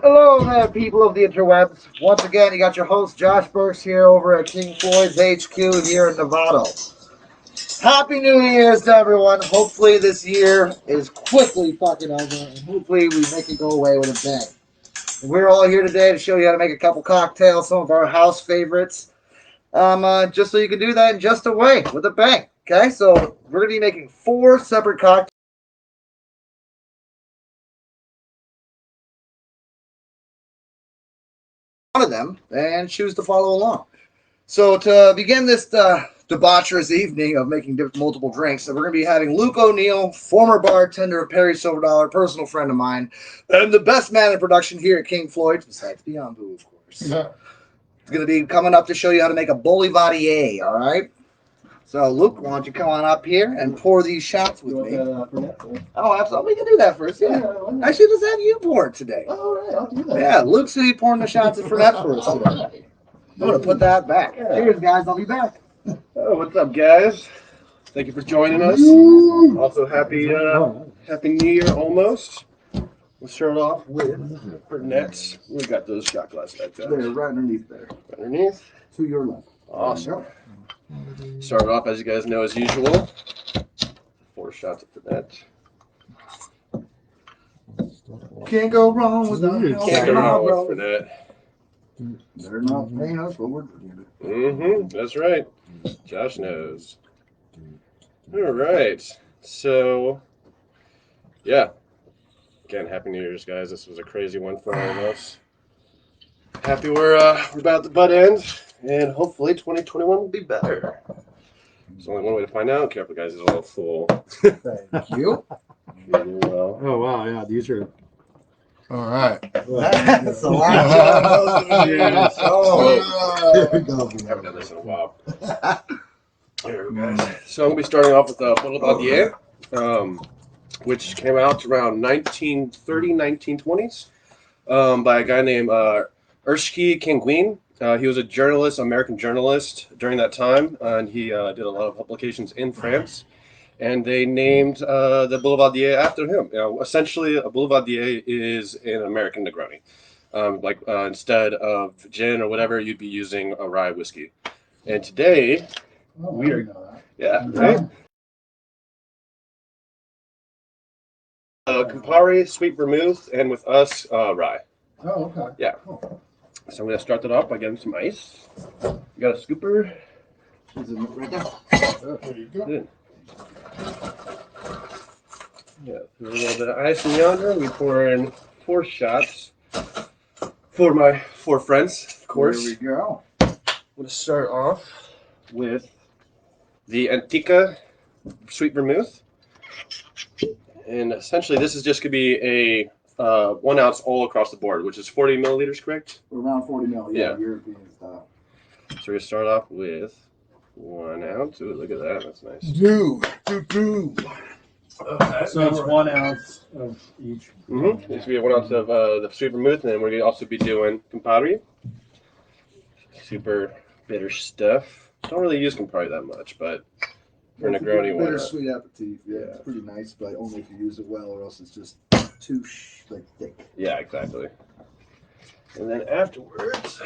Hello there, people of the interwebs. Once again, you got your host Josh Burks here over at King Floyd's HQ here in Nevada. Happy New Year's to everyone. Hopefully this year is quickly fucking over, and hopefully we make it go away with a bang. We're all here today to show you how to make a couple cocktails, some of our house favorites, just so you can do that in just a way with a bang. Okay, so we're gonna be making 4 separate cocktails. One of them and choose to follow along. So to begin this debaucherous evening of making multiple drinks, we're going to be having Luke Oneal, former bartender of Perry Silver Dollar, personal friend of mine, and the best man in production here at King Floyd's, besides Biambu, of course. Yeah. He's going to be coming up to show you how to make a Boulevardier, all right? So, Luke, why don't you come on up here and pour these shots with me? Oh, absolutely. We can do that first, yeah. I should have had you pour it today. All right, I'll do that. Yeah, Luke's going to be pouring the shots at Fernet for us today. I'm going to put that back. Yeah. Cheers, guys. I'll be back. Oh, what's up, guys? Thank you for joining us. Also, happy New Year almost. We'll start off with Fernet. We got those shot glasses back there. They're right underneath there. Right underneath? To your left. Awesome. Start off, as you guys know, as usual. 4 shots of Fernet. Can't go wrong with that. Can't go wrong with Fernet. They're not paying us, but we're doing it. Mm-hmm. That's right. Josh knows. All right. So, yeah. Again, Happy New Year's, guys. This was a crazy one for all of us. Happy we're about the butt end, and hopefully 2021 will be better. There's only one way to find out. Careful, guys. It's all full. Thank you. Well. Oh, wow. Yeah, these are... All right. That's a lot. Oh, here we go. Haven't done this in a while. There we go, guys. So I'm going to be starting off with the Boulevardier, which came out around 1930, 1920s, by a guy named Erskine Kenguin. He was a journalist, American journalist during that time, and he did a lot of publications in France. And they named the Boulevardier after him. You know, essentially, a Boulevardier is an American Negroni. Instead of gin or whatever, you'd be using a rye whiskey. And today, we are, yeah, right? Campari, sweet vermouth, and with us, rye. Oh, okay. Yeah. Cool. So I'm going to start that off by getting some ice. You got a scooper? Is it right there? There you go. Yeah, a little bit of ice in yonder. We pour in 4 shots for my 4 friends, of course. There we go. I'm going to start off with the Antica Sweet Vermouth. And essentially, this is just going to be a 1 ounce all across the board, which is 40 milliliters, correct? Around 40 mil, yeah. European style. So we're going to start off with 1 ounce. Ooh, look at that. That's nice. Do. So it's 1 ounce of each. Mm-hmm. This will be 1 ounce of the sweet vermouth, and then we're going to also be doing Campari. Super bitter stuff. Don't really use Campari that much, but for Negroni, why not? Bittersweet aperitif. Yeah, it's pretty nice, but only if you use it well, or else it's just too thick. Yeah, exactly. And then afterwards,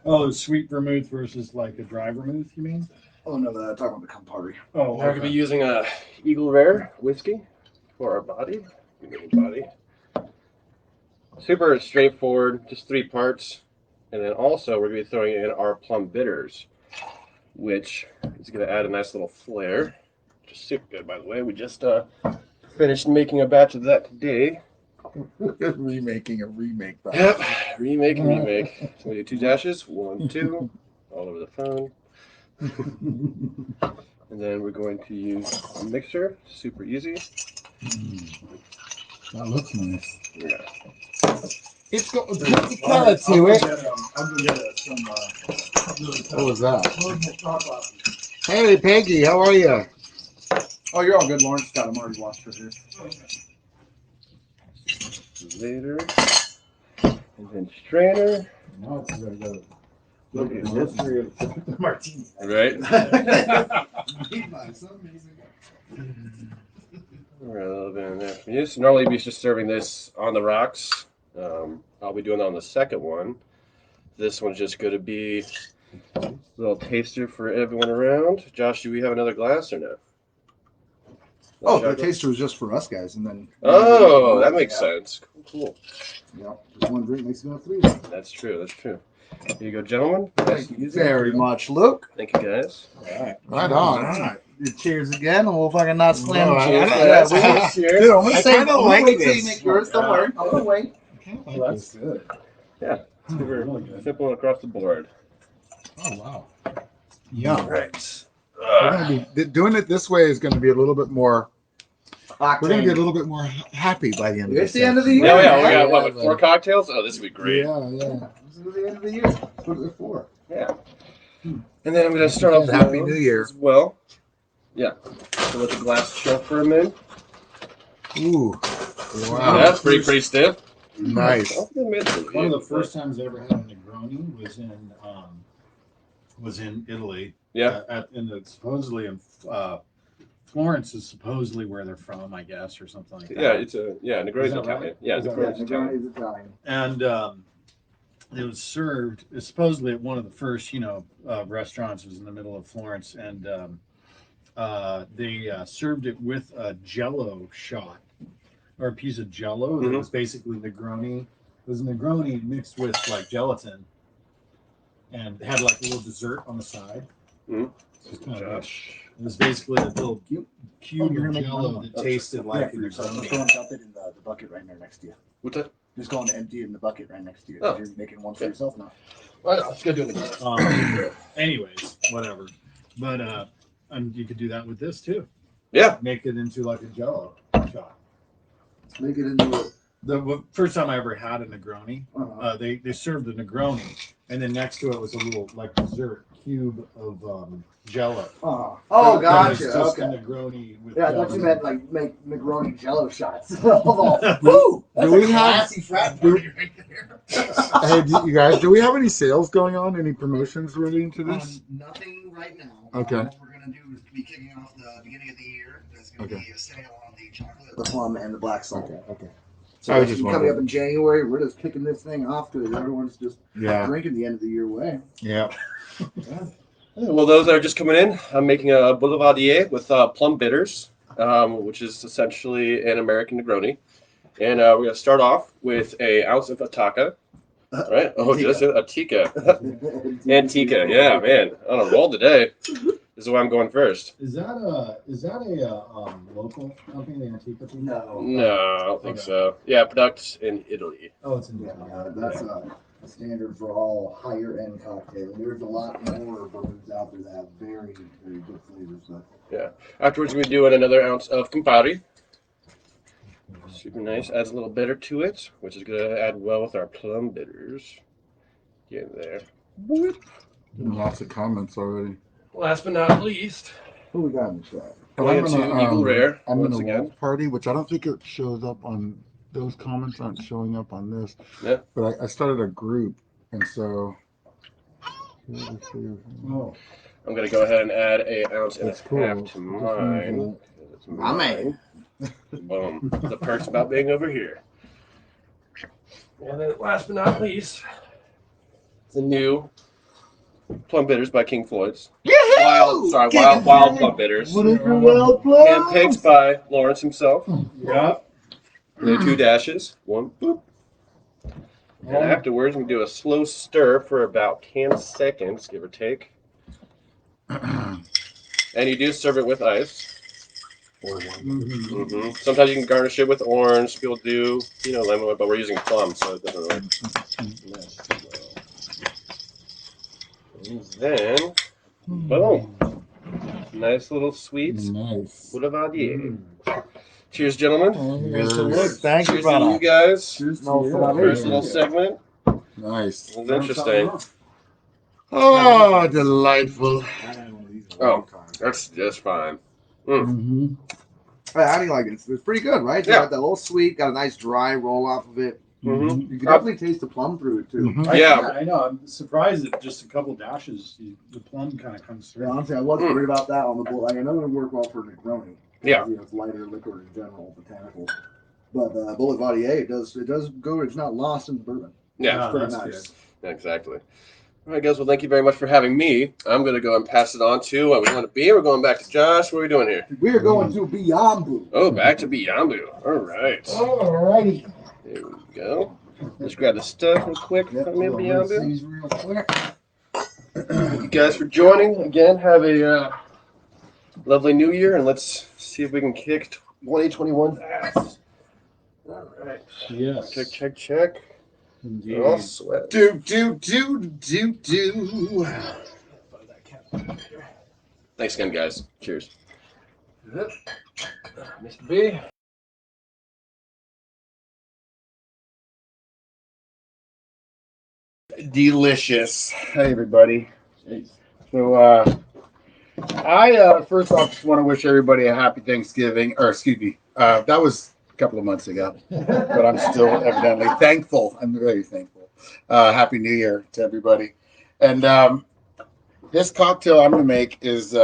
Oh, sweet vermouth versus like a dry vermouth, you mean? Oh no, I'm talking about the Campari. Oh, we're going to be using a Eagle Rare whiskey for our body. Super straightforward, just 3 parts. And then also we're going to be throwing in our Plum bitters, which is going to add a nice little flair. Just super good, by the way. We just finished making a batch of that today. Remaking a remake. Yep, remake. So we do 2 dashes, 1, 2, all over the phone. And then we're going to use a mixer, super easy. that looks nice. Yeah. It's got a pretty color to it. I'm gonna get some. What was that? Hey, Peggy, how are you? Oh, you're all good, Lawrence. Got him already washed for this. Later. And then strainer. Now it's gonna go. Look at the history of the Martini. Right? So amazing. All right, a little bit in there. Normally, we're just serving this on the rocks, I'll be doing that on the second one. This one's just going to be a little taster for everyone around. Josh, do we have another glass or no? Oh, the taster was just for us guys, and then. Oh, that makes sense. Cool. Yeah, just one drink makes me 3. That's true. That's true. Here you go, gentlemen. Thank you very much, Luke. Thank you, guys. All right. Right on. Cheers again, and we'll fucking not slam No, cheers. Cheers. Dude, I'm gonna I say, kinda I'm gonna like wait till you this. make yours. Don't worry. I'm gonna wait. Oh, that's good. Yeah. Super simple across the board. Oh, wow. Yeah. All right. We're gonna be, doing it this way is going to be a little bit more. We're going to be a little bit more happy by the end of It's this. the end of the year. Yeah, we got Yeah, what, 4 cocktails? Oh, this would be great. Yeah, yeah. This is the end of the year. That's what they're for. Yeah. And then I'm going to start off Happy with New Year. as well. Yeah. So let the glass chill for a minute. Ooh. Wow. That's pretty stiff. Nice. One of the first times I ever had a Negroni was in Italy. Yeah. Supposedly in Florence is supposedly where they're from, I guess, or something like that. Yeah, it's Negroni's Is that Italian. right? Yeah, Is that Negroni's Italian. Negroni's Italian. And it was served supposedly at one of the first, restaurants. It was in the middle of Florence, and they served it with a Jello shot or a piece of Jello that was basically Negroni. It was Negroni mixed with like gelatin, and had like a little dessert on the side. Mm-hmm. It was basically a little cube of Jello that tasted like Just go Negroni. and dump it in the bucket right there next to you. What's that? Just go and empty it in the bucket right next to you. Oh. You're making one for yourself now. Well, let's go do it again. Anyways, whatever. But and you could do that with this too. Yeah. Make it into like a Jello shot. Make it into a. The first time I ever had a Negroni, Uh-huh. they served the Negroni, and then next to it was a little like dessert cube of Jello. Oh, It gotcha. was just Okay. a Negroni with Yeah, I Jello. thought you meant like make Negroni Jello shots. Woo! That's Do we a have- classy frat party right there. Hey, you guys, do we have any sales going on? Any promotions relating to this? Nothing right now. Okay. What we're gonna do is be kicking off the beginning of the year. There's gonna be a sale on the chocolate, the plum, and the black salt. Okay. So I was that's just coming wondering. up in January. We're just kicking this thing off because everyone's just Yeah. drinking the end of the year away. Yeah. Well, those that are just coming in, I'm making a Boulevardier with plum bitters, which is essentially an American Negroni. And we're going to start off with an ounce of Ataka. Right? Oh, did I say Atika? Antica. Yeah, man. On a roll today. This is why I'm going first. Is that a local company, the Antica people? No. No, I don't think so. Yeah, products in Italy. Oh, it's in Yeah, Italy. that's a standard for all higher end cocktails. There's a lot more bourbons out there that have very, very good flavors. But Afterwards, we're doing another ounce of Campari. Super nice. Adds a little bitter to it, which is going to add well with our plum bitters. Get in there. Lots of comments already. Last but not least, who we got in the chat? going into Eagle Rare I'm once in a again. watch party, which I don't think it shows up on those comments. Aren't showing up on this. Yeah. But I started a group, and so. Oh, I'm going to go ahead and add an ounce and That's a cool. half to mine. It's My man. Boom. The perks about being over here. And then last but not least, the new Plum Bitters by King Floyd's. Wild Plum Bitters. What is your wild plum? Handpicked by Lawrence himself. yeah. The 2 dashes. 1 boop. And afterwards, we do a slow stir for about 10 seconds, give or take. And you do serve it with ice. Mm-hmm. Sometimes you can garnish it with orange. People do, lemon, but we're using plum, so it doesn't really mess well. And then, boom. Nice little sweet Nice. Boulevardier. Cheers, gentlemen. Thank you, Cheers to you brother. guys. Cheers to First little segment. Nice. It was interesting. Oh, delightful. Oh, that's just fine. Mm-hmm. Hey, how do you like it? It's pretty good, right? Yeah. Got that little sweet, got a nice dry roll off of it. Mm-hmm. You can definitely taste the plum through it too. Mhm. Yeah. I know. I'm surprised that just a couple dashes, the plum kind of comes Yeah, through. honestly, I was worried about that on the bull. Like, I know it'll work well for Negroni. Yeah. It's lighter liquor in general, botanical. But Boulevardier, it does go. It's not lost in the bourbon. Yeah, It's pretty that's nice. good. exactly. All right, guys. Well, thank you very much for having me. I'm going to go and pass it on to, we want to be. We're going back to Josh. What are we doing here? We are going to Biambu. Oh, back to Biambu. All right. Alrighty. There we go. Let's grab the stuff real quick Yep, from we'll rinse Biambu. these real quick. Thank you guys for joining. Again, have a lovely new year, and let's see if we can kick 2021 ass. All right. Yes. Check. Indeed. They're all sweat. Do. Thanks again, guys. Cheers. Mr. B. Delicious. Hey, everybody. So, I first off just want to wish everybody a happy Thanksgiving, or excuse me, that was a couple of months ago, but I'm still evidently thankful. I'm very thankful. Happy New Year to everybody. And this cocktail I'm going to make is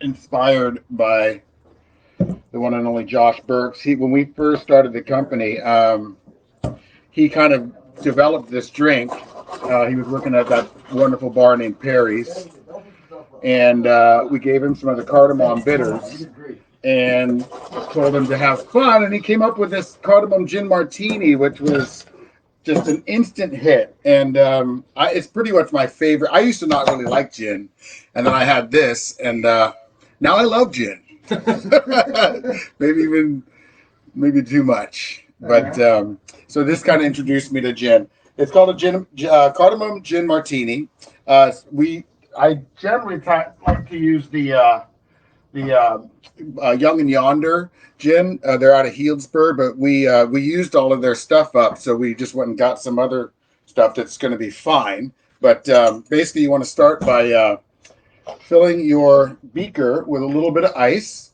inspired by the one and only Josh Burks. When we first started the company, he kind of developed this drink. He was working at that wonderful bar named Perry's, and we gave him some of the Cardamom bitters and told him to have fun, and he came up with this Cardamom Gin Martini, which was just an instant hit. And it's pretty much my favorite. I used to not really like gin, and then I had this, and now I love gin. maybe too much, but so this kind of introduced me to gin. It's called a Cardamom Gin Martini. I generally like to use the Young and Yonder gin. They're out of Healdsburg, but we used all of their stuff up, so we just went and got some other stuff that's going to be fine. But basically, you want to start by filling your beaker with a little bit of ice.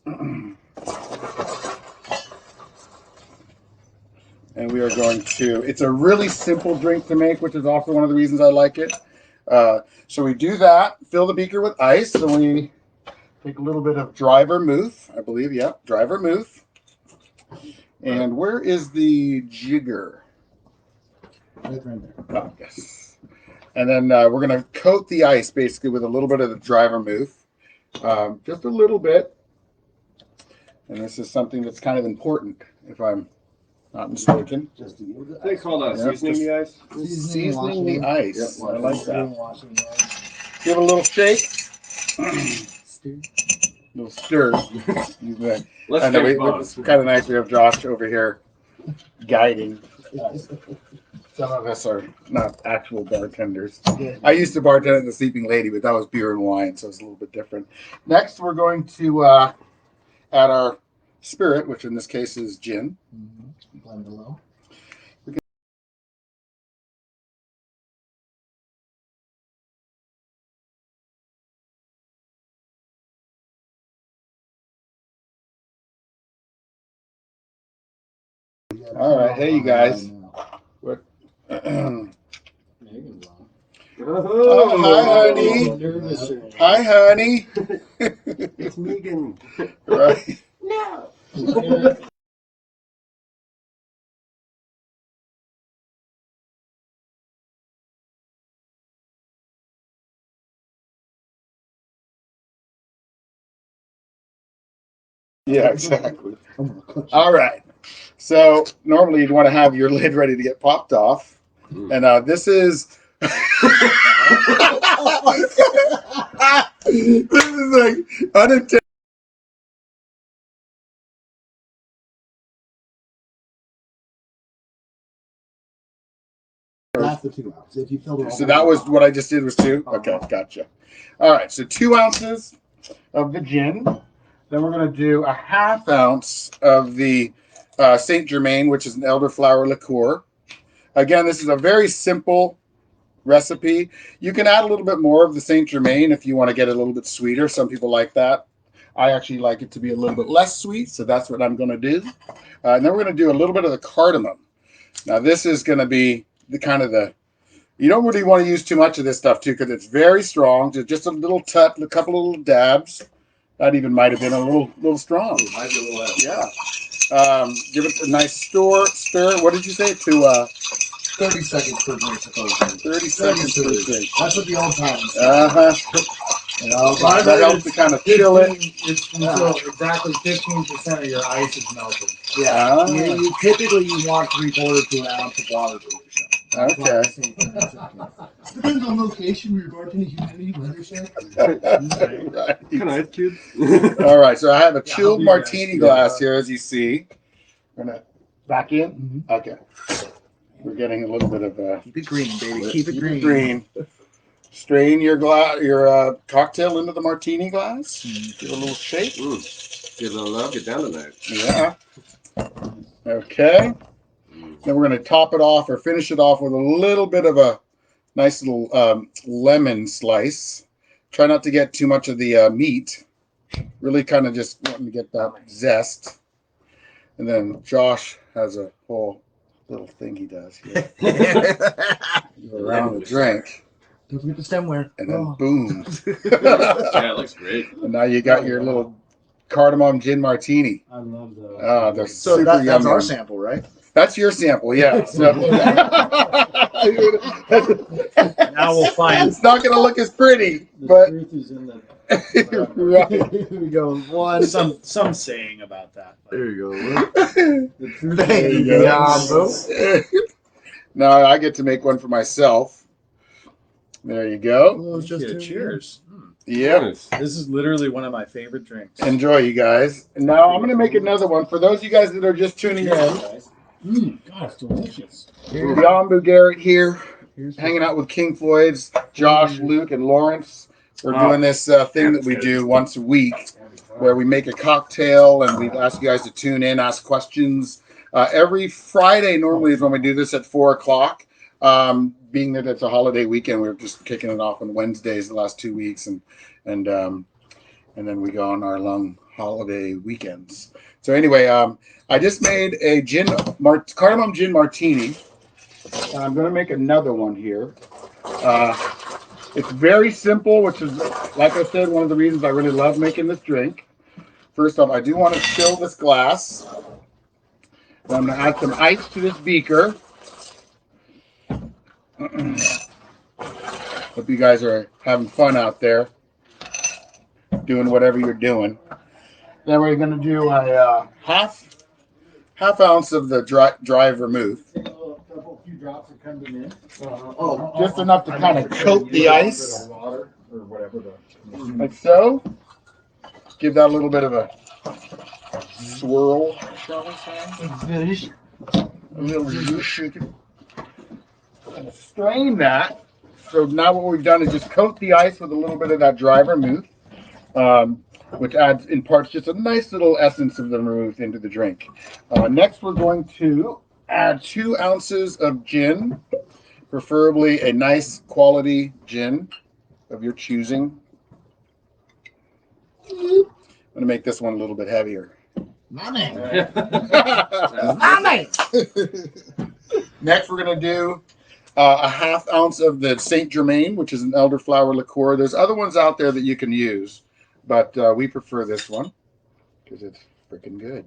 And we are going to, it's a really simple drink to make, which is also one of the reasons I like it. So we do that, fill the beaker with ice, and we take a little bit of dry vermouth, I believe, yeah, dry vermouth. And where is the jigger? Right there. Oh, yes. And then we're going to coat the ice basically with a little bit of the dry vermouth, just a little bit. And this is something that's kind of important, if I'm not mistaken. Just to give it They call that seasoning the ice. Seasoning the ice. Yep, I like that. washing the ice. Give it a little shake. Stir. Little stir. Let's I know get fun. it's kind of nice we have Josh over here guiding. Some of us are not actual bartenders. I used to bartend at the Sleeping Lady, but that was beer and wine, so it's a little bit different. Next, we're going to add our spirit, which in this case is gin. Blend below. All right, hey you guys. Oh, hi, honey. Hi, honey. It's Megan. Right. No. Yeah, exactly. All right. So normally you'd want to have your lid ready to get popped off. And this is this is like unintended. That's the 2 ounces. If you filled it all So that was what I just did was 2. Okay, gotcha. All right, so 2 ounces of the gin. Then we're going to do a ½ ounce of the Saint Germain, which is an elderflower liqueur. Again, this is a very simple recipe. You can add a little bit more of the Saint Germain if you want to get it a little bit sweeter. Some people like that. I actually like it to be a little bit less sweet, so that's what I'm going to do. And then we're going to do a little bit of the cardamom. Now, this is going to be the kind of the, you don't really want to use too much of this stuff, too, because it's very strong. Just a little tut, a couple of little dabs. That even might have been a little strong. Might be a little Yeah. Give it a nice stir. What did you say? To 30 seconds per drink, supposedly. 30 seconds per drink. That's what the old timers say. You know, that helps to kind of chill it. It's until exactly 15% of your ice is melted. Yeah. You typically you want 3/4 to an ounce of water to your show. Okay. Depends on location, regard to humidity, weather check. Right. Can I, kids? All right, so I have a Yeah, chilled I'll be martini back. glass here, as you see. We're gonna back in. Mm-hmm. Okay. We're getting a little bit of Keep it green, baby. Keep it green. green. Strain your cocktail into the martini glass. Give it a little shake. Get a little love, get down tonight. Yeah. Okay. Then we're going to top it off or finish it off with a little bit of a nice little lemon slice. Try not to get too much of the meat. Really kind of just wanting to get that zest. And then Josh has a whole little thing he does here. Go around the drink. Don't forget the stemware. And then boom. Yeah, it looks great. And now you got your little cardamom gin martini. I love those. They're So super that's yummy. our sample, right? That's your sample, yeah. So, Now we'll find. it's not going to look as pretty, The but truth is in the. right. Here we go. One. Some saying about that. but There you go. The truth Thank is- you, Biambu. Now I get to make one for myself. There you go. Well, it's just Yeah, two. cheers. Yeah. Nice. This is literally one of my favorite drinks. Enjoy, you guys. And now I'm going to make another one for those of you guys that are just tuning in. God, it's delicious. Biambu Garrett here, Here's hanging out with King Floyd's, Josh, Luke, and Lawrence. We're doing this thing that we do once a week where we make a cocktail and we ask you guys to tune in, ask questions. Every Friday normally is when we do this at 4 o'clock. Being that it's a holiday weekend, we're just kicking it off on Wednesdays the last 2 weeks, and then we go on our long holiday weekends. So anyway, I just made a cardamom gin martini. I'm going to make another one here. It's very simple, which is, like I said, one of the reasons I really love making this drink. First off, I do want to chill this glass. Then I'm going to add some ice to this beaker. Hope you guys are having fun out there, doing whatever you're doing. Then we're going to do a half ounce of the dry vermouth. A few drops of Cardamom. Just enough to kind of coat the ice, Water or whatever. like so. Give that a little bit of a swirl, shall we say? A little shaking. And strain that. So now what we've done is just coat the ice with a little bit of that dry vermouth, which imparts just a nice little essence of the vermouth into the drink. Next, we're going to add 2 ounces of gin, preferably a nice quality gin of your choosing. I'm going to make this one a little bit heavier. Money. Next, we're going to do a half ounce of the Saint Germain, which is an elderflower liqueur. There's other ones out there that you can use, but we prefer this one because it's freaking good.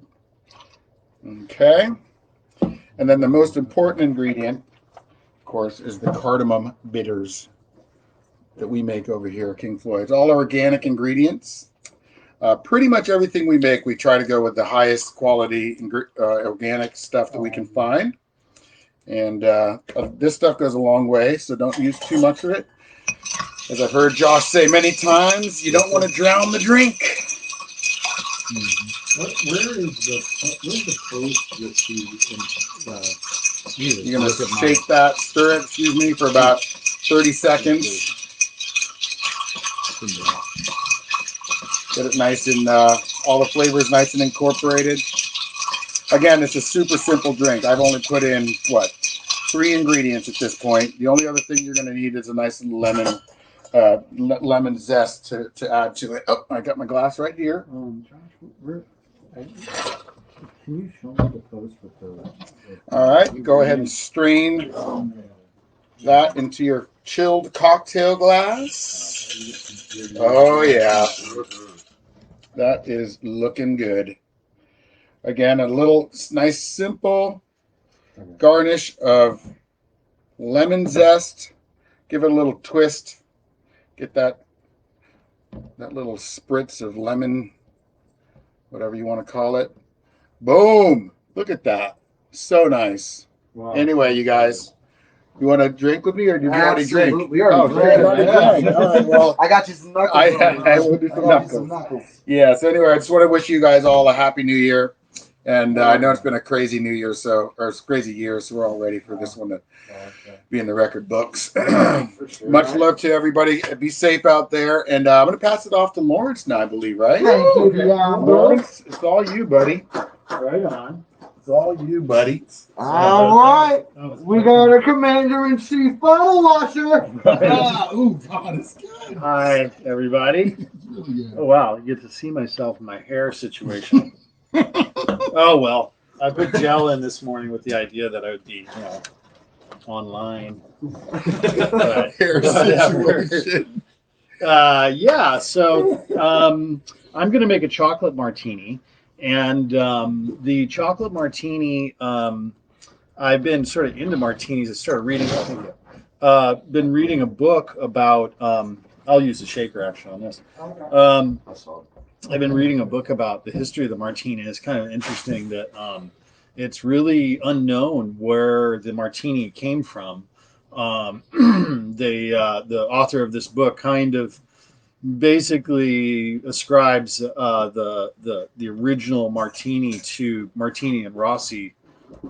Okay. And then the most important ingredient, of course, is the cardamom bitters that we make over here at King Floyd's. All organic ingredients. Pretty much everything we make, we try to go with the highest quality organic stuff that we can find. And this stuff goes a long way, so don't use too much of it. As I've heard Josh say many times, you don't want to drown the drink. Where's the post with the You're going to shake that, stir it, for about 30 seconds. Get it nice and all the flavors nice and incorporated. Again, it's a super simple drink. I've only put in, 3 ingredients at this point. The only other thing you're going to need is a nice lemon zest to add to it. Oh, I got my glass right here. Josh, can you show me the post with the? All right, go ahead and strain that into your chilled cocktail glass. Oh, yeah. That is looking good. Again, a little nice, simple garnish of lemon zest. Give it a little twist. Get that little spritz of lemon, whatever you want to call it. Boom! Look at that. So nice. Wow. Anyway, you guys, you want to drink with me, or did you already drink? We already drank. Already drank. All right, well, I got you some knuckles. I will do some knuckles. Yeah, so anyway, I just want to wish you guys all a happy new year. And I know it's been a crazy new year, or it's a crazy year, so we're all ready for this one to be in the record books. Much love to everybody. Be safe out there. And I'm going to pass it off to Lawrence now, I believe, right? Thank you, Biambu. Lawrence, it's all you, buddy. Right on. It's all you, buddy. All right. We got a commander-in-chief bottle washer. Ooh, God, it's good. Hi, everybody. Oh, wow. You get to see myself in my hair situation. Oh, well. I put gel in this morning with the idea that I would be, online. But, Hair whatever. situation. Yeah, so I'm going to make a chocolate martini. And the chocolate martini, I've been sort of into martinis. I started reading, been reading a book about, I'll use the shaker actually on this. I've been reading a book about the history of the martini. It's kind of interesting that it's really unknown where the martini came from. The author of this book kind of basically ascribes the original martini to Martini and Rossi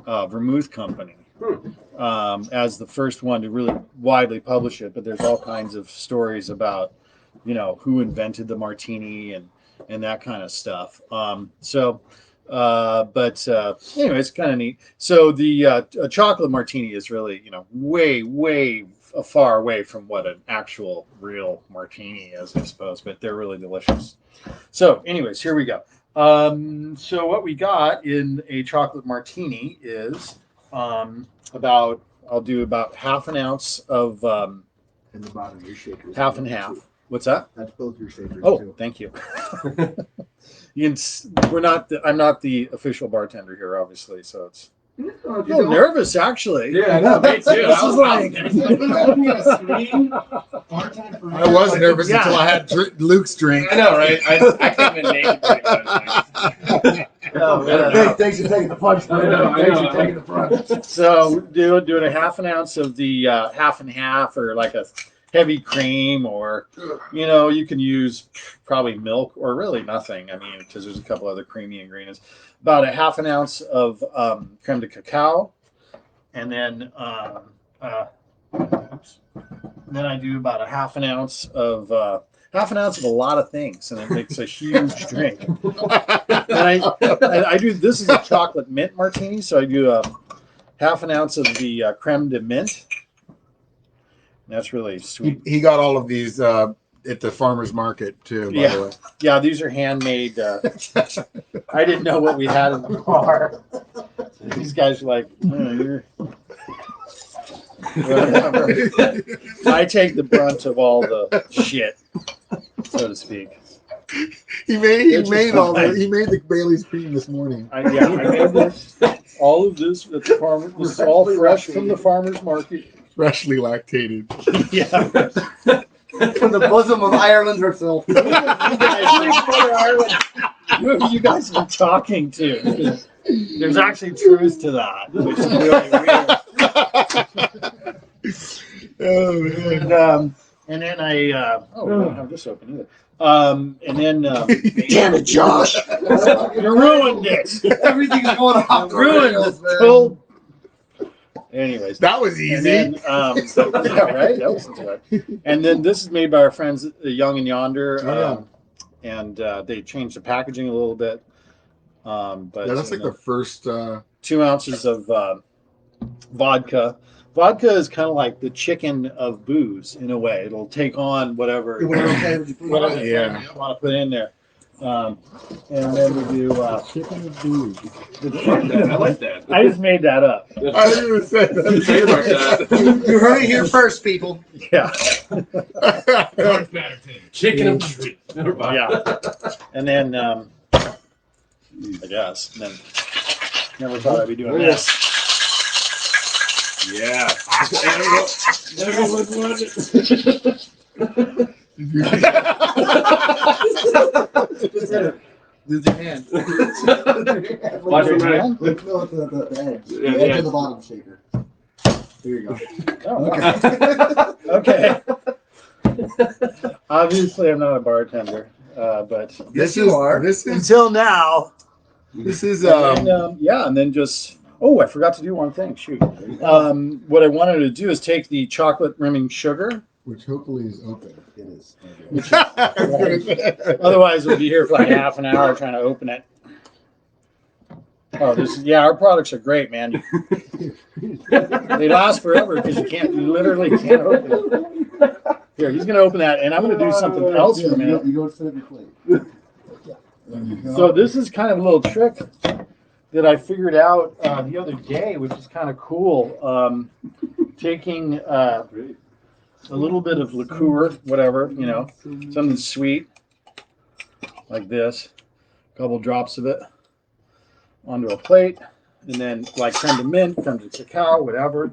Vermouth Company as the first one to really widely publish it. But there's all kinds of stories about who invented the martini and that kind of stuff. Anyway, it's kind of neat. So the a chocolate martini is really way far away from what an actual real martini is, I suppose, but they're really delicious. So anyways, here we go. So what we got in a chocolate martini is I'll do about half an ounce of And the bottom of your shaker. half and half. What's that? That's both your shakers. Oh, too. thank you. I'm not the official bartender here, obviously, so it's a little nervous, actually. Yeah, I know. Me too. This is like I was nervous until I had Luke's drink. I know, right? I can't even name it. Thanks for taking the punch. I know. Thanks for taking the front. so doing a half an ounce of the half and half, or like a heavy cream, or you can use probably milk or really nothing. I mean, because there's a couple other creamy ingredients. About a half an ounce of creme de cacao, and then then I do about a half an ounce of a lot of things, and it makes a huge drink. And I do this is a chocolate mint martini, so I do a half an ounce of the creme de mint. That's really sweet. He got all of these at the farmer's market too, by the way. Yeah, these are handmade. I didn't know what we had in the bar. These guys are like, you're whatever. I take the brunt of all the shit, so to speak. He made the Bailey's cream this morning. I made this. All of this at the farmer. This is all fresh from the farmer's market. Freshly lactated. Yeah. From the bosom of Ireland herself. Who are you guys been talking to? There's actually truth to that, which is really weird. And then I'm just opening it. And then Damn it, Josh! you ruined it. Everything's going off. You ruined the whole. Anyways, That was easy. and then, yeah, right. That wasn't too bad. And then this is made by our friends Young and Yonder, and they changed the packaging a little bit. But Yeah, that's like the first. 2 ounces of vodka. Vodka is kind of like the chicken of booze in a way. It'll take on whatever you want to put in there. And then we do chicken of booze. I like that. I just made that up. I didn't even say Trademark that. that. You heard it here first, people. Yeah. Chicken and street. Yeah. And then I guess. And then never thought I'd be doing this. Yeah. Lose your hand. Watch your hand. No, the edge. The Yeah, edge yeah. of the bottom shaker. Here you go. Okay. Obviously, I'm not a bartender, but Yes, you are. This is until now. this is And then just I forgot to do one thing. Shoot. What I wanted to do is take the chocolate rimming sugar. which hopefully is open. It is. Otherwise, we'll be here for like half an hour trying to open it. Oh, our products are great, man. They last forever because you literally can't open it. Here, he's gonna open that, and I'm gonna do something else for a minute. You go set up your plate. So this is kind of a little trick that I figured out the other day, which is kind of cool. Taking a little bit of liqueur, whatever, something sweet like this, a couple drops of it onto a plate, and then like creme de mint, creme de cacao, whatever.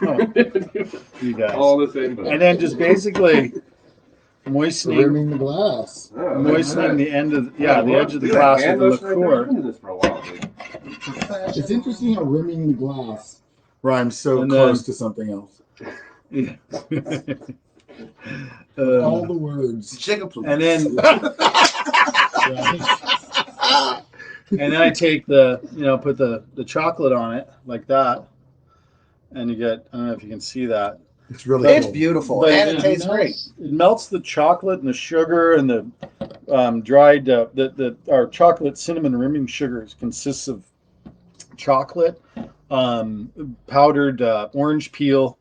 You guys. All the same. And then just basically moistening Rimming the glass. the end of the edge of the glass with the liqueur. It's interesting how rimming the glass rhymes so And close to something else. All Um, the words. Chicken plate. and then I take put the chocolate on it like that, and you get, I don't know if you can see that. It's really It's cool. beautiful, But and it tastes great. It melts the chocolate and the sugar and the dried our chocolate cinnamon rimming sugars consists of chocolate, powdered orange peel,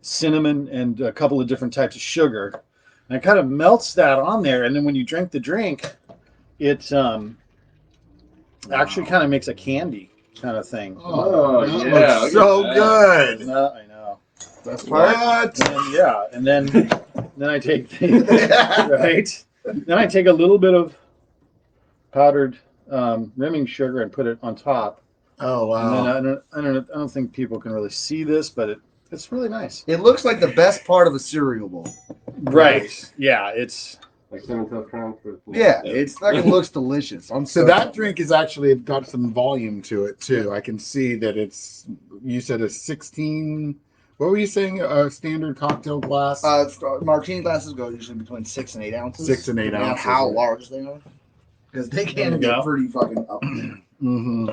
cinnamon, and a couple of different types of sugar, and it kind of melts that on there. And then when you drink the drink, it actually kind of makes a candy kind of thing. Oh, that yeah, looks look so at good. I know. That's what? And then I take right. Then I take a little bit of powdered rimming sugar and put it on top. Oh And wow. then I don't think people can really see this, but it's really nice. It looks like the best part of a cereal bowl. Right. Yeah. It's Like cinnamon toast crunch. Yeah, it's fucking looks delicious. So that drink is actually got some volume to it too. I can see that it's. You said a 16. What were you saying? A standard cocktail glass. Martini glasses go usually between 6 and 8 ounces. 6 and 8 Depending on ounces. how large they are, because they can There you get go. pretty fucking up. Mm-hmm.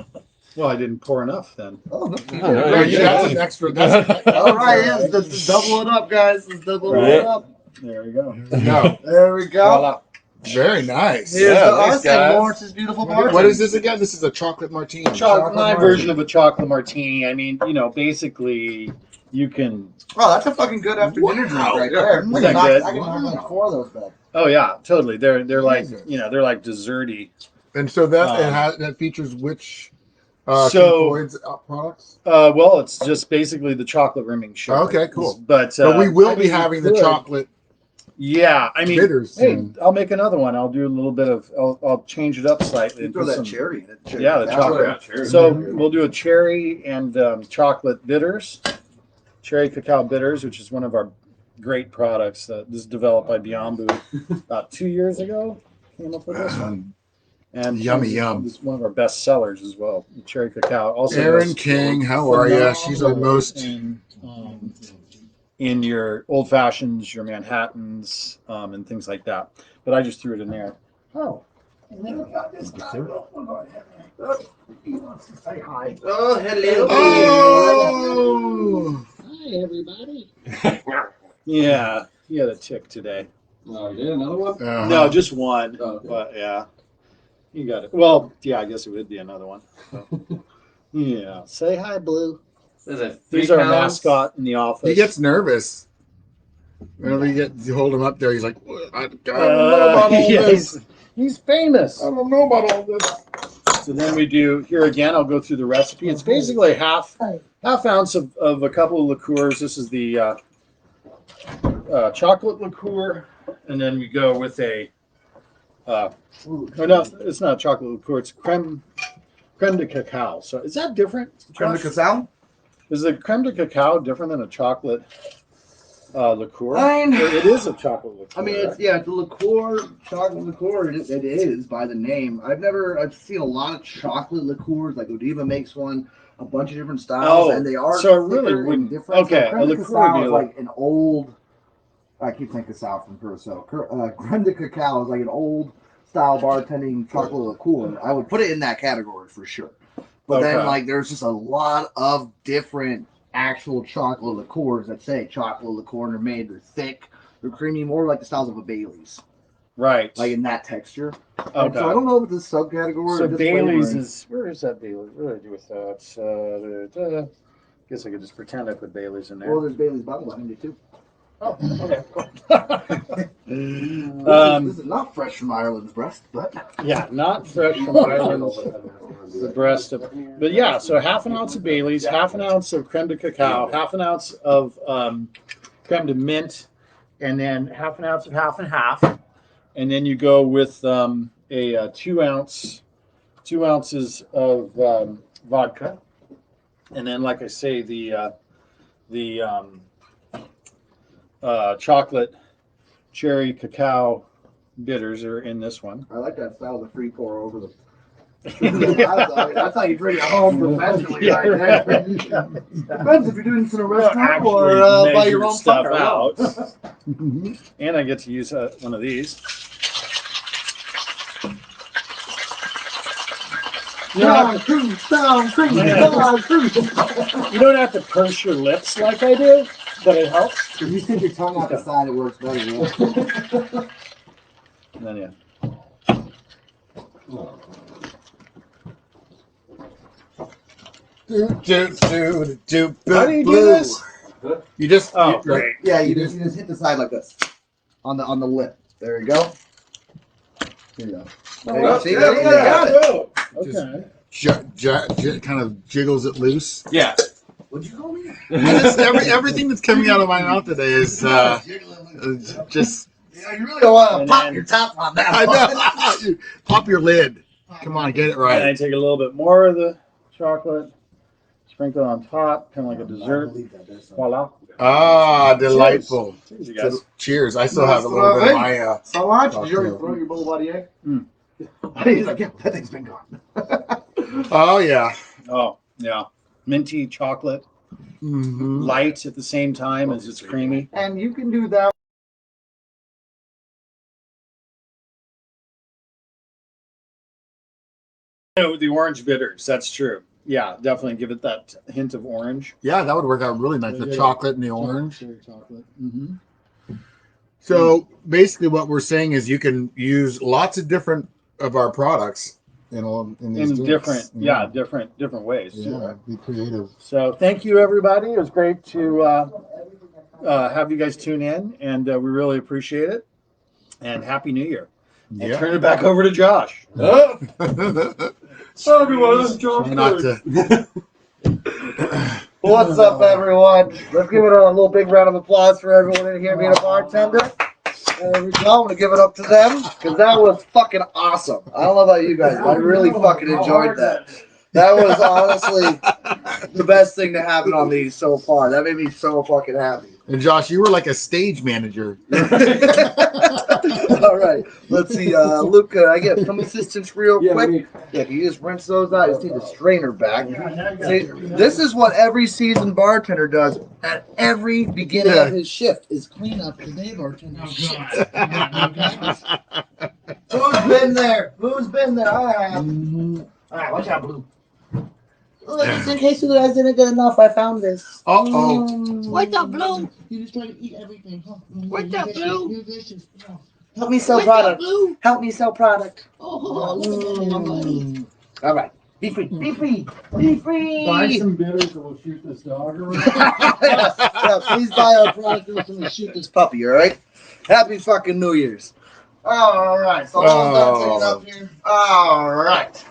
well, I didn't pour enough then. Oh, no. No, you got an extra. That's All right, yeah, let's double it up, guys. Let's double Right. it up. There we go. No, There we go. Voila. very nice. Here's Yeah, to thanks, us guys. and Lawrence's beautiful bar. What is this again? This is a chocolate martini. My martini. version of a chocolate martini. I mean, basically you can. Oh, that's a fucking good after dinner drink right there. Isn't that good? I can knock like 4 of those back. Oh yeah, totally. They're like Amazing. they're like desserty. And so that Um, that features which so- Floyd's products. Well, it's just basically the chocolate rimming sugar. Okay, cool. But But we will I be mean, having you the could. chocolate Yeah, I mean, bitters. hey, soon. I'll make another one. I'll do a little bit of. I'll change it up slightly. You and throw put that some- cherry in it. Yeah, the That's chocolate. what- cherry. So we'll do a cherry and chocolate bitters, cherry cacao bitters, which is one of our great products. This is developed by Biambu about 2 years ago. Came up with this one. And Yummy, yum. It's one of our best sellers as well. The cherry cacao. Also, Erin does King, how are you? She's our phenomenal most. in your old fashions, your Manhattans, and things like that. But I just threw it in there. Oh. And then we've got this guy. He wants to say hi. Oh, hello. Oh, Hi, everybody. Yeah, he had a tick today. Oh, yeah, another one? No, just one. Oh, okay. But yeah, you got it. Well, yeah, I guess it would be another one. So, yeah. Say hi, Blue. Is it He's our mascot in the office. he gets nervous. Whenever you hold him up there, he's like, I don't know about all yeah, this. he's famous. I don't know about all this. So then we do here again. I'll go through the recipe. It's basically half ounce of a couple of liqueurs. This is the chocolate liqueur, and then we go with a no, it's not chocolate liqueur. It's creme de cacao. So is that different? Creme de Josh? cacao? Is the creme de cacao different than a chocolate liqueur? I mean, It is a chocolate liqueur. I mean, right? it's a liqueur, chocolate liqueur. It is by the name. I've seen a lot of chocolate liqueurs. Like Godiva makes one, a bunch of different styles, and they are so it really thicker and wouldn't. different. Okay, So creme de liqueur cacao would be is like an old. I keep saying cacao from Curacao. Creme de cacao is like an old style bartending chocolate liqueur. I would put it in that category for sure. But then, like, there's just a lot of different actual chocolate liqueurs that say chocolate liqueur, and they're made, they're thick, they're creamy, more like the styles of a Bailey's. Right. Like in that texture. Okay. So I don't know if it's a subcategory. So or just Bailey's flavoring. is, where is that Bailey's? What do I do with that? Guess I could just pretend I put Bailey's in there. Well, there's Bailey's bottle behind it too. Oh, okay, cool. This is not fresh from Ireland's breast, but Yeah, not fresh from Ireland. The breast of, but yeah, so half an ounce of Bailey's, half an ounce of creme de cacao, half an ounce of creme de mint, and then half an ounce of half and half, and then you go with a 2 ounces of vodka, and then like I say, the chocolate cherry cacao bitters are in this one. I like that style of the free pour over the. That's how you drink at home professionally, right there. Depends if you're doing this in a restaurant or by your own stuff fire. out. And I get to use one of these. You don't have to, you don't have to purse your lips like I do, but it helps. If you stick your tongue out the side, it works better. Yeah. And then yeah. How do you do this? You just Great. Yeah, you just hit the side like this on the lip. There you go. Here you go. There you go. See, there you go. Got it. Okay. kind of jiggles it loose. Yeah. What'd you call me? Everything that's coming out of my mouth today is just. Yeah, you really don't want to pop then- your top on that. I know. Pop your lid. Come on, get it And I right. take a little bit more of the chocolate, sprinkle it on top, kind of like a dessert. Voila. Ah, delightful. Cheers, you guys. Cheers. I still have a little bit of my. So much? Did you already throw your Boulevardier? He's like, yeah, that thing's been gone. Oh yeah. Oh, yeah. Minty chocolate, Mm-hmm. light at the same time as it's creamy. And you can do that. Oh, the orange bitters, that's true. Yeah, definitely give it that hint of orange. Yeah, that would work out really nice. The chocolate and the orange. Cherry chocolate. Mm-hmm. So basically, what we're saying is you can use lots of different of our products in these In drinks. different, different ways. Yeah, be creative. So thank you, everybody. It was great to have you guys tune in, and we really appreciate it. And Happy New Year. I'll Yeah. turn it back over to Josh. So everyone, this is John. Try not to. What's up, everyone? Let's give it a little big round of applause for everyone in here being a bartender. There we go. I'm going to give it up to them because that was fucking awesome. I don't know about you guys, but I really fucking enjoyed that. That was honestly the best thing to happen on these so far. That made me so fucking happy. And Josh, you were like a stage manager. All right. Let's see. Luke, I get some assistance real quick. Yeah, can you just rinse those out? I just need the strainer back. See, this is what every seasoned bartender does at every beginning of his shift is clean up the day bartender shit. Who's been there? Who's been there? All right. All right, watch out, Blue. Look, just in case you guys didn't get enough, I found this. Uh-oh. What's up, Blue? You just try to eat everything, huh? What's up, Blue? You're vicious. Help me sell What's up, product. Blue? Help me sell product. Oh, look at that little buddy. All right. Be free. Be free. Be free. Buy some bitters and we'll shoot this dog around. Yeah, please buy our product and we'll shoot this puppy, all right? Happy fucking New Year's. All right. So I'm done cleaning up here. All right.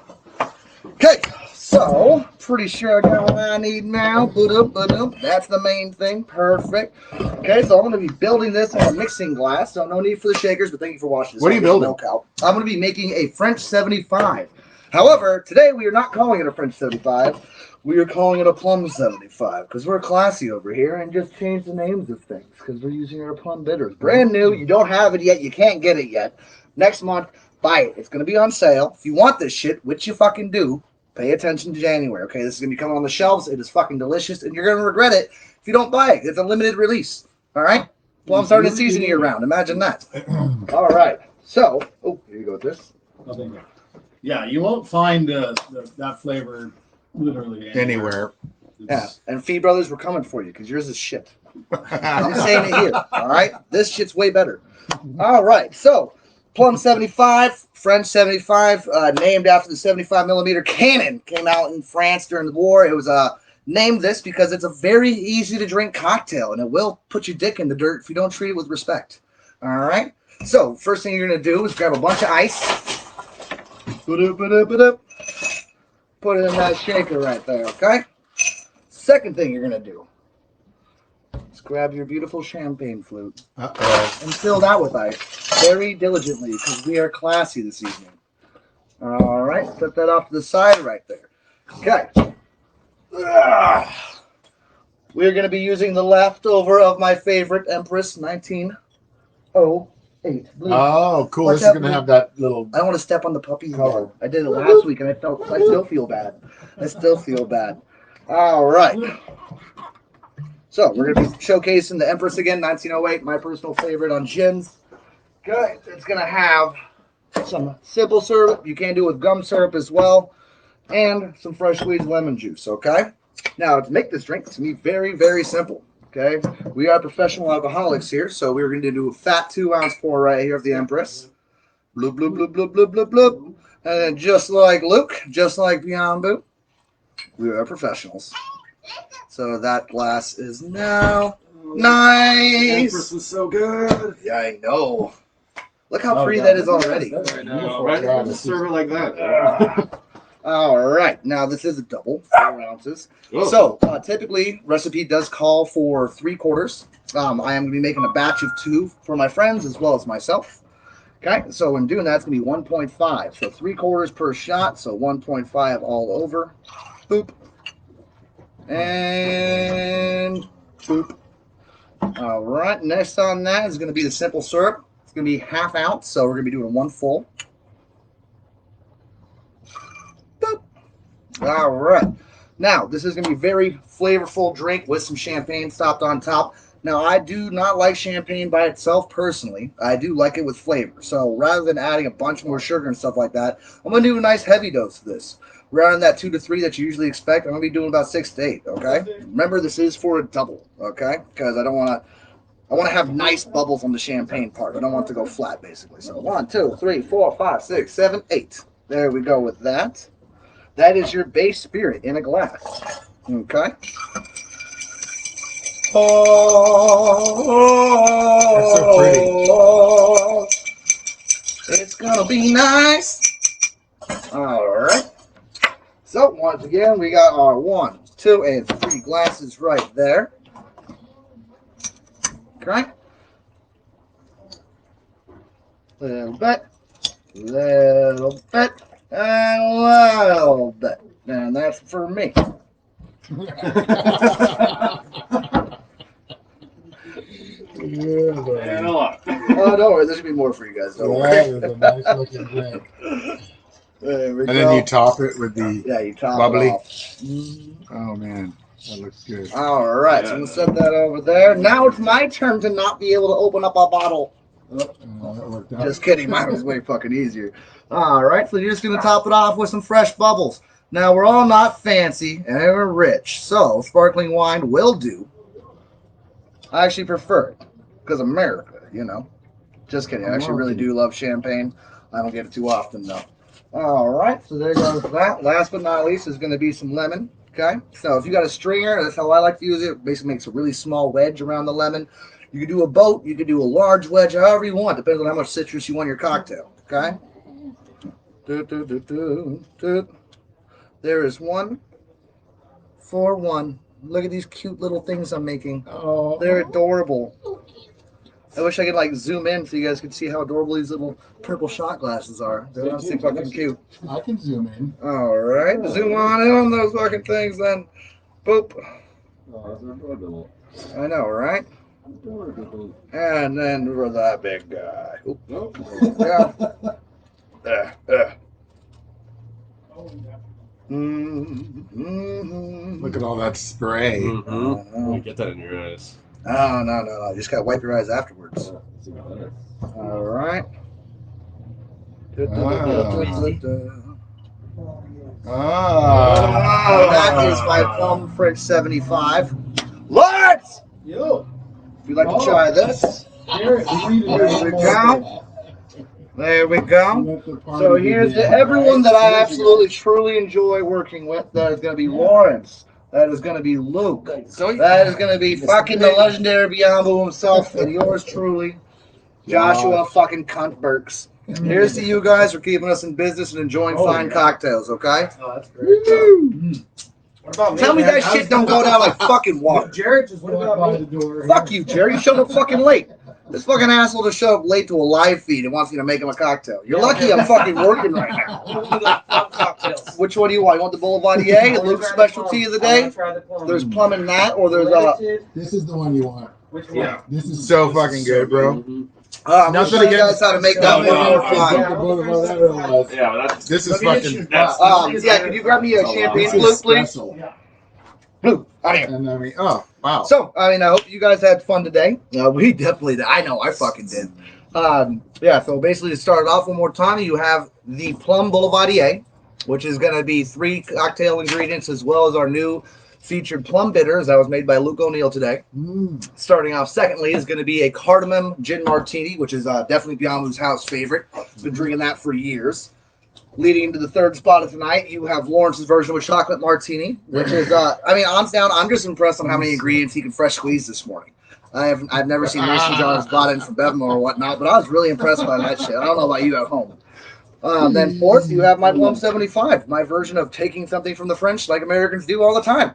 Okay. So, pretty sure I got what I need now. That's the main thing. Perfect. Okay, so I'm going to be building this in a mixing glass. So no need for the shakers, but thank you for watching this. What are you building? Milk out. I'm going to be making a French 75. However, today we are not calling it a French 75. We are calling it a Plum 75 because we're classy over here and just change the names of things because we're using our Plum bitters. Brand new. You don't have it yet. You can't get it yet. Next month, buy it. It's going to be on sale. If you want this shit, which you fucking do, pay attention to January, okay? This is going to be coming on the shelves. It is fucking delicious, and you're going to regret it if you don't buy it. It's a limited release, all right? Plum starting the season year round. Imagine that. All right. So, oh, here you go with this. Yeah, you won't find that flavor literally Anywhere. Yeah, and Fee Brothers, we're coming for you because yours is shit. I'm saying it here, all right? This shit's way better. All right, so Plum 75, French 75, named after the 75 millimeter cannon. Came out in France during the war. It was named this because it's a very easy to drink cocktail, and it will put your dick in the dirt if you don't treat it with respect. All right, so first thing you're going to do is grab a bunch of ice. Put it in that shaker right there, okay? Second thing you're going to do is grab your beautiful champagne flute and fill that with ice very diligently because we are classy this evening. All right, set that off to the side right there. Okay. We're going to be using the leftover of my favorite Empress 1908. Blue. Oh, cool. Watch This is out, going to Blue. have that little. I don't want to step on the puppy's Cover. head. I did it last week and I still feel bad. I still feel bad. All right. So we're going to be showcasing the Empress again, 1908, my personal favorite on gins. Okay, it's going to have some simple syrup. You can do it with gum syrup as well. And some fresh squeezed lemon juice, okay? Now, to make this drink, it's going to be very, very simple, okay? We are professional alcoholics here, so we're going to do a fat 2-ounce pour right here of the Empress. Bloop, bloop, bloop, bloop, bloop, bloop, bloop. And then just like Luke, just like Biambu, we are professionals. So that glass is now nice. Empress was so good. Yeah, I know. Look how pretty that is already. I know, right? Just serve it like that. All right. Now, this is a double, 4 ounces. Whoa. So, typically, recipe does call for 3/4. I am going to be making a batch of 2 for my friends as well as myself. Okay, so when doing that, it's going to be 1.5. So 3/4 per shot, so 1.5 all over. Boop. And boop. All right, next on that is going to be the simple syrup. It's going to be 1/2 ounce, so we're going to be doing 1 full. Boop. All right. Now, this is going to be a very flavorful drink with some champagne stopped on top. Now, I do not like champagne by itself personally. I do like it with flavor. So rather than adding a bunch more sugar and stuff like that, I'm going to do a nice heavy dose of this. Rather than that 2 to 3 that you usually expect, I'm going to be doing about 6 to 8, okay? Remember, this is for a double, okay? Because I want to have nice bubbles on the champagne part. I don't want it to go flat, basically. So 1, 2, 3, 4, 5, 6, 7, 8. There we go with that. That is your base spirit in a glass, okay? Oh, That's so it's gonna be nice. All right. So once again, we got our 1, 2, and 3 glasses right there. Okay. Little bit, and a little bit, and that's for me. And a lot. Oh, don't worry. There should be more for you guys. Don't worry. That is a nice looking drink. There we And go. then you top it with the. Yeah, you top bubbly. it off. Oh man, that looks good. All right, so we'll set that over there. Now it's my turn to not be able to open up a bottle. That worked out. Just kidding. Mine was way fucking easier. All right, so you're just going to top it off with some fresh bubbles. Now, we're all not fancy and we're rich, so sparkling wine will do. I actually prefer it because America, you know. Just kidding. I actually really do love champagne. I don't get it too often, though. All right, so there goes that. Last but not least is going to be some lemon. Okay, so if you got a stringer, that's how I like to use it. It basically makes a really small wedge around the lemon. You can do a boat, you can do a large wedge, however you want. Depends on how much citrus you want in your cocktail. Okay. There is 1, 4, 1. Look at these cute little things I'm making. Oh, They're adorable. I wish I could like zoom in so you guys could see how adorable these little purple shot glasses are. They're honestly fucking cute. I can zoom in. All right, zoom on in on those fucking things then. Boop. I know, right? And then for that big guy. Oop. Yeah. Look at all that spray. Mm-hmm. Get that in your eyes. Oh, no. You just got to wipe your eyes afterwards. All right. That is my Plum French 75. Let's! Yo. If you'd like to try this. Garrett, we need to There we go. There we go. So here's to everyone that I absolutely truly enjoy working with. That is going to be Lawrence. That is going to be Luke. That is going to be fucking the legendary Biambu himself. And yours truly, Joshua fucking cunt Burks. Here's to you guys for keeping us in business and enjoying fine cocktails, okay? Oh, that's great. What about me? Tell me that shit don't go down like fucking water. Jared just walked by the door. Fuck you, Jerry. You showed up fucking late. This fucking asshole just showed up late to a live feed and wants me to make him a cocktail. You're lucky I'm fucking working right now. Which one do you want? You want the Boulevardier, Luke's specialty of the day? There's Plum in that, or there's This is the one you want. Which one? Yeah. This is so fucking good, bro. I'm gonna show you guys how to make that one more fun. Yeah, that's This is fucking. Yeah, could you grab me a champagne flute, please? Blue, out here. And I mean, oh wow. So, I mean, I hope you guys had fun today. We definitely did. I know, I fucking did. Yeah, so basically to start it off one more time, you have the Plum Boulevardier, which is going to be 3 cocktail ingredients as well as our new featured plum bitters that was made by Luke Oneal today. Starting off secondly is going to be a Cardamom gin martini, which is definitely Biambu's house favorite. Been drinking that for years. Leading into the third spot of tonight, you have Lawrence's version of a chocolate martini, which is, I mean, I'm just impressed on how many ingredients he can fresh squeeze this morning. I've never seen mason jars bought in from Bevmo or whatnot, but I was really impressed by that shit. I don't know about you at home. Then fourth, you have my Plum 75, my version of taking something from the French like Americans do all the time.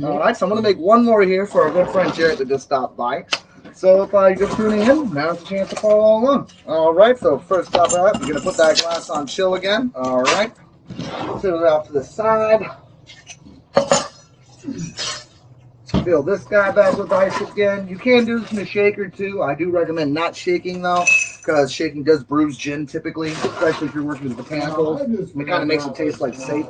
All right, so I'm going to make one more here for our good friend Garrett that just stopped by. So if you're just tuning in, now's the chance to follow along. All right, so first stop out, you're going to put that glass on chill again. All right, sit it off to the side. Fill this guy back with ice again. You can do this in a shaker too. I do recommend not shaking though, because shaking does bruise gin typically, especially if you're working with botanicals. It kind of makes it taste like safe.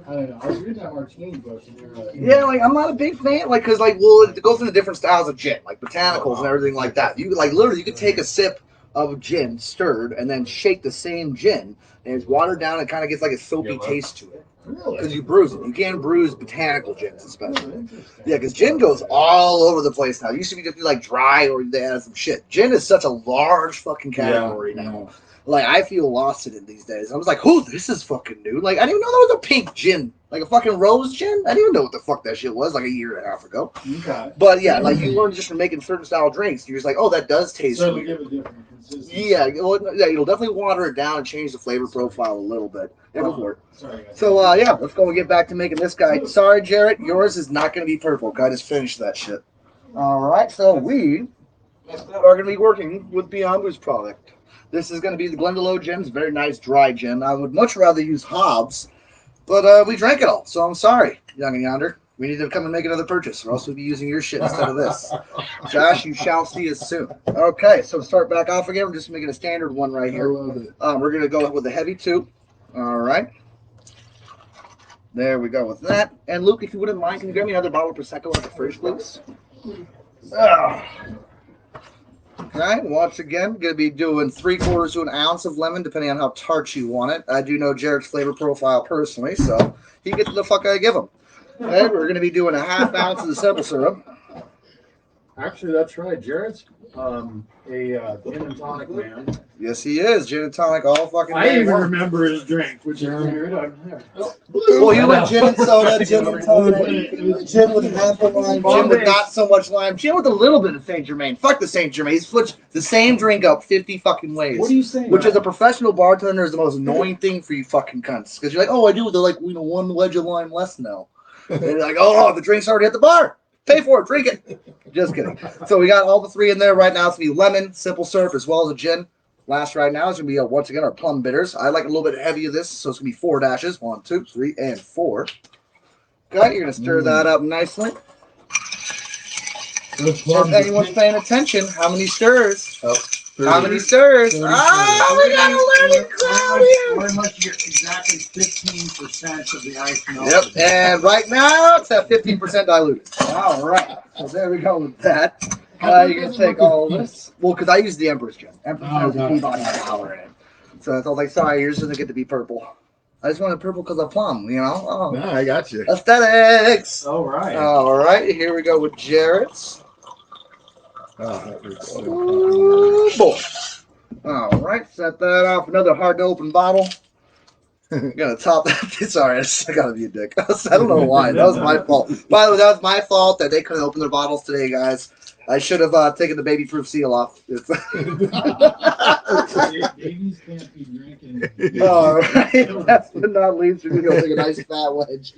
I don't know. I was reading that Martini book, and they were like, Yeah, like I'm not a big fan, like, cause like, well, it goes into different styles of gin, like botanicals and everything like that. You like literally, you could take a sip of gin stirred and then shake the same gin, and it's watered down. And kind of gets like a soapy taste to it, because you bruise it. You can't bruise botanical gins, especially. Yeah, because gin goes all over the place now. It used to be just like dry, or they add some shit. Gin is such a large fucking category now. Like, I feel lost in it these days. I was like, oh, this is fucking new. Like, I didn't even know there was a pink gin. Like a fucking rose gin. I didn't even know what the fuck that shit was like a year and a half ago. okay. But yeah, like you learn just from making certain style drinks. You're just like, oh, that does taste So weird. give a different consistency. Yeah, you'll definitely water it down and change the flavor profile a little bit. Sorry, guys. So, yeah, let's go and get back to making this guy. Sorry, Jarrett, yours is not going to be purple. I just finished that shit. All right, so we are going to be working with Biambu's product. This is going to be the Glendalough gin. It's a very nice dry gin. I would much rather use Hobbs, but we drank it all, so I'm sorry, young and yonder. We need to come and make another purchase, or else we'll be using your shit instead of this. Josh, you shall see us soon. Okay, so to start back off again, we're just making a standard one right here. We're going to go with a heavy 2. All right. There we go with that. And Luke, if you wouldn't mind, can you grab me another bottle of Prosecco at the fridge, please? Okay, once again, going to be doing 3/4 to an ounce of lemon, depending on how tart you want it. I do know Jarrett's flavor profile personally, so he gets the fuck I give him. Okay, we're going to be doing a 1/2 ounce of the simple syrup. Actually, that's right. Jared's a gin and tonic man. Yes, he is. Gin and tonic all fucking I day even long. remember his drink, which is weird. Well, you went gin and soda, gin and tonic, gin with half a lime, gin with not so much lime, gin with a little bit of Saint Germain. Fuck the Saint Germain. He's switched the same drink up 50 fucking ways. What are you saying? Which as a professional bartender is the most annoying thing for you fucking cunts. Because you're like, oh, I do. They're like, one wedge of lime less now. And you're like, oh, the drink's already at the bar. Pay for it, drink it. Just kidding. So we got all the three in there right now. It's going to be lemon, simple syrup, as well as a gin. Last right now is going to be, once again, our plum bitters. I like a little bit heavy of this, so it's going to be 4 dashes. 1, 2, 3, and 4. Okay, you're going to stir that up nicely. If anyone's paying attention, how many stirs? How many stirs? We got a lemon crowd here. Very much get exactly 15% of the ice melt. Yep, and right now it's at 15% diluted. All right, so there we go with that. You're going to take all of this. Well, because I use the Empress Gin. Empress has the Peabody power in it. So I was like, sorry, yours doesn't get to be purple. I just wanted purple because of Plum, Oh, No, I got you. aesthetics. All right. All right, here we go with Jarrett's. Ooh, boy. All right, set that off. Another hard to open bottle. Gonna top that. Sorry, I gotta be a dick. I don't know why. That was my fault. By the way, that was my fault that they couldn't open their bottles today, guys. I should have taken the baby-proof seal off. Babies can't be drinking. All right, last but not least, you're gonna take a nice fat wedge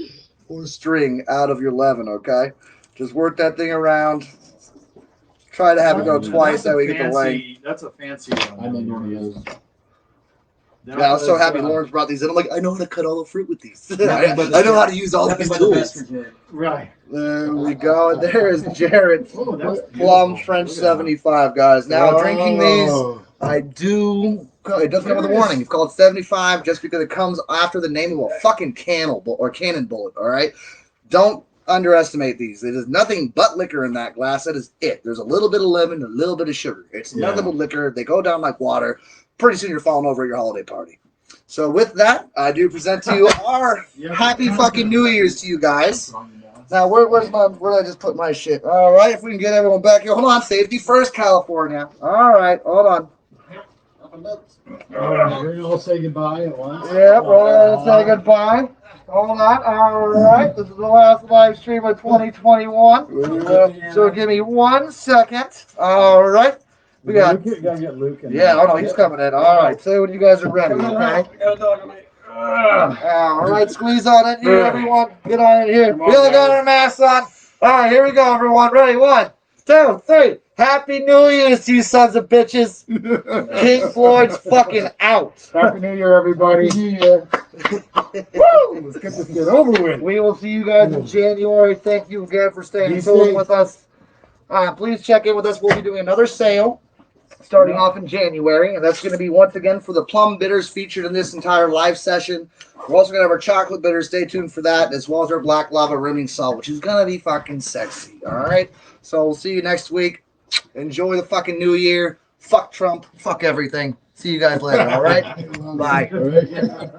or string out of your leaven. Okay, just work that thing around. Try to have it go twice. That way you get the length. That's a fancy one. I know one of those. Yeah, I was so happy Lawrence brought these in. I'm like, I know how to cut all the fruit with these. I know how to use all these tools. Right. There we go. And there is Jarrett's Oh, that's Plum French 75, guys. Now, drinking these, Oh. I do. It does come with a warning. It's called 75 just because it comes after the name of a fucking cannon bullet, all right? Don't underestimate these. It is nothing but liquor in that glass. That is it. There's a little bit of lemon, a little bit of sugar. It's nothing but liquor. They go down like water. Pretty soon you're falling over at your holiday party. So with that, I do present to you our happy fucking New Year's to you guys. Now, where did I just put my shit? All right, if we can get everyone back here. Hold on, safety first, California. All right, hold on. We're gonna say goodbye at once. Yeah, we're going to say goodbye. Hold on. All right, this is the last live stream of 2021. So give me 1 second. All right. We got. You gotta get Luke in. Yeah, oh no, he's coming in. All right, say when you guys are ready, okay? All right, squeeze on in here, everyone. Get on in here. We all got our masks on. All right, here we go, everyone. Ready? 1, 2, 3. Happy New Year's to you sons of bitches. King Floyd's fucking out. Happy New Year, everybody. Happy New Year. Woo! Let's get this shit over with. We will see you guys in January. Thank you again for staying Be tuned safe. with us. Please check in with us. We'll be doing another sale starting off in January, and that's going to be once again for the plum bitters featured in this entire live session. We're also going to have our chocolate bitters. Stay tuned for that, as well as our black lava rimming salt, which is going to be fucking sexy. All right? So we'll see you next week. Enjoy the fucking new year. Fuck Trump. Fuck everything. See you guys later. All right? Bye. Good ending.